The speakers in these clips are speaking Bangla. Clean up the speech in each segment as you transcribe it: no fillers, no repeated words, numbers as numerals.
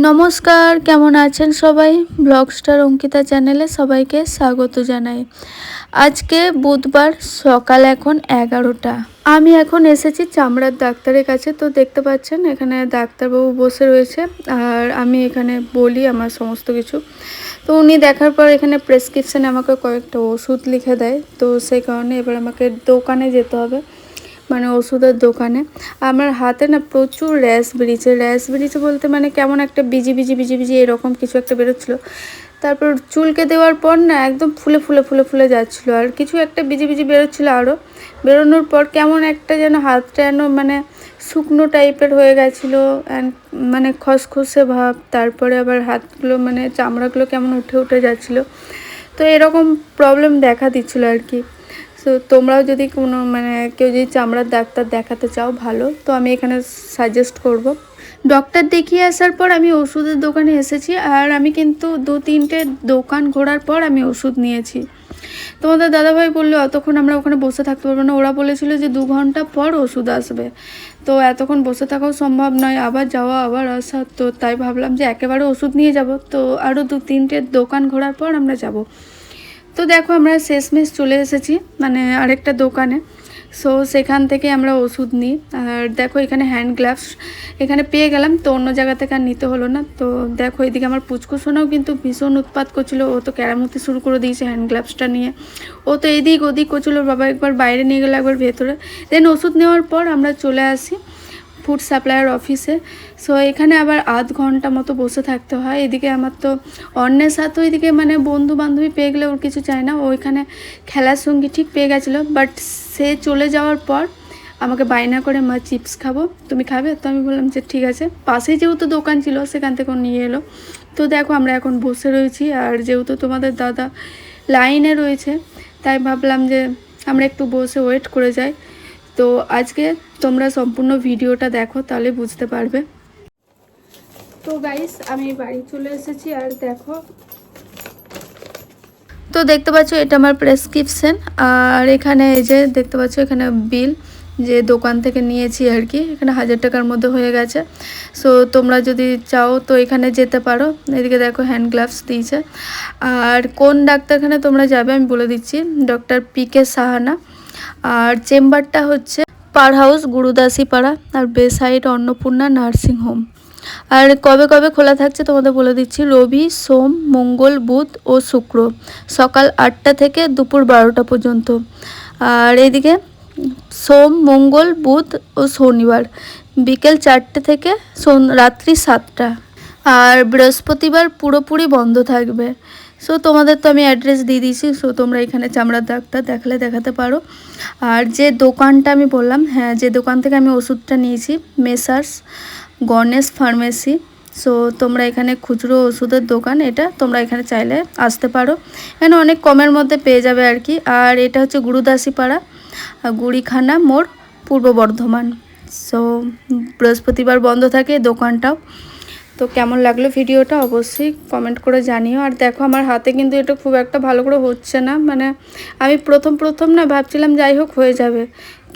নমস্কার, কেমন আছেন সবাই? ব্লগ স্টার অঙ্কিতা চ্যানেলে সবাইকে স্বাগত জানাই। আজকে বুধবার, সকাল এখন 11টা। আমি এখন এসেছি চামড়ার ডাক্তারের কাছে। তো দেখতে পাচ্ছেন এখানে ডাক্তারবাবু বসে রয়েছে আর আমি এখানে বলি আমার সমস্ত কিছু। তো উনি দেখার পর এখানে প্রেসক্রিপশানে আমাকে কয়েকটা ওষুধ লিখে দেয়। তো সেই কারণে এবার আমাকে দোকানে যেতে হবে, মানে ওষুধের দোকানে। আমার হাতে না প্রচুর র্যাশ বেরিয়েছে বলতে মানে কেমন একটা বিজি বিজি এরকম কিছু একটা বেরোচ্ছিলো। তারপর চুলকে দেওয়ার পর না একদম ফুলে যাচ্ছিলো, আর কিছু একটা বিজি বেরোচ্ছিলো আরও। বেরোনোর পর কেমন একটা যেন হাতটা যেন মানে শুকনো টাইপের হয়ে গেছিলো, অ্যান্ড মানে খসখসে ভাব। তারপরে আবার হাতগুলো মানে চামড়াগুলো কেমন উঠে যাচ্ছিলো। তো এরকম প্রবলেম দেখা দিচ্ছিলো আর কি। তো তোমরাও যদি কোনো মানে কেউ যদি চামড়ার ডাক্তার দেখাতে চাও ভালো, তো আমি এখানে সাজেস্ট করব। ডক্টর দেখিয়ে আসার পর আমি ওষুধের দোকানে এসেছি, আর আমি কিন্তু 2-3টে দোকান ঘোরার পর আমি ওষুধ নিয়েছি। তোমাদের দাদাভাই বললো অতক্ষণ আমরা ওখানে বসে থাকতে পারবো না, ওরা বলেছিল যে 2 ঘন্টা পর ওষুধ আসবে। তো এতক্ষণ বসে থাকাও সম্ভব নয়, আবার যাওয়া আবার আসা। তো তাই ভাবলাম যে একেবারে ওষুধ নিয়ে যাব, তো আরও 2-3টে দোকান ঘোরার পর আমরা যাব। তো দেখো আমরা শেষমেশ চলে এসেছি মানে আরেকটা দোকানে। সো সেখান থেকে আমরা ওষুধ নিই। আর দেখো এখানে হ্যান্ড গ্লাভস এখানে পেয়ে গেলাম, তো অন্য জায়গা থেকে আর নিতে হলো না। তো দেখো এদিকে আমার পুচকুসোনাও কিন্তু ভীষণ উৎপাত করছিলো, ও তো ক্যারামতি শুরু করে দিয়েছে হ্যান্ড গ্লাভসটা নিয়ে। ও তো এদিক ওদিক করছিলো, বাবা একবার বাইরে নিয়ে গেলো একবার ভেতরে। দেন ওষুধ নেওয়ার পর আমরা চলে আসি ফুড সাপ্লায়ার অফিসে। সো এখানে আবার আধ ঘন্টা মতো বসে থাকতে হয়। এদিকে আমার তো অন্যের সাথে ওইদিকে মানে বন্ধু বান্ধবী পেয়ে গেলে ওর কিছু চায় না, ওইখানে খেলার সঙ্গী ঠিক পেয়ে গেছিলো। বাট সে চলে যাওয়ার পর আমাকে বায়না করে, মা চিপস খাবো, তুমি খাবে? তো আমি বললাম যে ঠিক আছে। পাশেই যেহেতু দোকান ছিল সেখান থেকে নিয়ে এলো। তো দেখো আমরা এখন বসে রয়েছি, আর যেহেতু তোমাদের দাদা লাইনে রয়েছে তাই ভাবলাম যে আমরা একটু বসে ওয়েট করে যাই। তো আজকে তোমরা সম্পূর্ণ ভিডিওটা দেখো, তাহলে বুঝতে পারবে। তো গাইস আমি বাড়ি চলে এসেছি, আর দেখো তো দেখতে পাচ্ছ এটা আমার প্রেসক্রিপশন। আর এখানে এই যে দেখতে পাচ্ছ এখানে বিল যে দোকান থেকে নিয়েছি আর কি, এখানে 1000 টাকার মধ্যে হয়ে গেছে। সো তোমরা যদি চাও তো এখানে যেতে পারো। এদিকে দেখো হ্যান্ড গ্লাভস দিয়েছে। আর কোন ডাক্তারখানে তোমরা যাবে আমি বলে দিচ্ছি, ডক্টর PK সাহানা। আর চেম্বারটা হচ্ছে পার হাউস গুরুদাসী পাড়া, আর বেসাইড অন্নপূর্ণা নার্সিং হোম। আর কবে কবে খোলা থাকছে তোমাদের বলে দিচ্ছি, রবি, সোম, মঙ্গল, বুধ ও শুক্র সকাল 8টা থেকে দুপুর 12টা পর্যন্ত। আর এদিকে সোম, মঙ্গল, বুধ ও শনিবার বিকেল 4টে থেকে রাত্রি 7টা। আর বৃহস্পতিবার পুরোপুরি বন্ধ থাকবে। সো তোমাদের তো আমি অ্যাড্রেস দিয়ে দিয়েছি, সো তোমরা এখানে চামড়ার ডাক্তার দেখাতে পারো। আর যে দোকানটা আমি বললাম, হ্যাঁ যে দোকান থেকে আমি ওষুধটা নিয়েছি, মেসার্স গণেশ ফার্মেসি। সো তোমরা এখানে খুচরো ওষুধের দোকান, এটা তোমরা এখানে চাইলে আসতে পারো, এখানে অনেক কমের মধ্যে পেয়ে যাবে আর কি। আর এটা হচ্ছে গুরুদাসী পাড়া, গুড়িখানা মোড়, পূর্ব বর্ধমান। সো বৃহস্পতিবার বন্ধ থাকে দোকানটাও। তো কেমন লাগলো ভিডিওটা অবশ্যই কমেন্ট করে জানিও। আর দেখো আমার হাতে কিন্তু এটা খুব একটা ভালো করে হচ্ছে না, মানে আমি প্রথম না ভাবছিলাম যাই হোক হয়ে যাবে,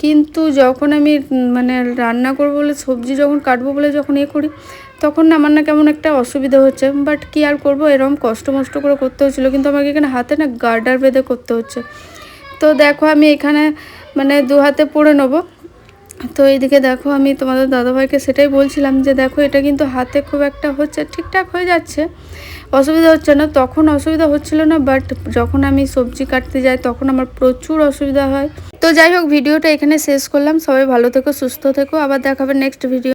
কিন্তু যখন আমি মানে রান্না করবো বলে সবজি যখন কাটবো বলে যখন করি, তখন না আমার না কেমন একটা অসুবিধা হচ্ছে। বাট কি আর করবো, এরকম কষ্ট করে করতে হচ্ছিলো, কিন্তু আমাকে এখানে হাতে না গার্ডার বেঁধে করতে হচ্ছে। তো দেখো আমি এখানে মানে 2 হাতে পরে নেবো। তো এইদিকে দেখো আমি তোমাদের দাদাভাইকে সেটাই বলছিলাম যে দেখো এটা কিন্তু হাতে খুব একটা হচ্ছে, ঠিকঠাক হয়ে যাচ্ছে, অসুবিধা হচ্ছে না। তখন অসুবিধা হচ্ছিল না, বাট যখন আমি সবজি কাটতে যাই তখন আমার প্রচুর অসুবিধা হয়। তো যাই হোক ভিডিওটা এখানে শেষ করলাম। সবাই ভালো থেকো, সুস্থ থেকো, আবার দেখাবে নেক্সট ভিডিও।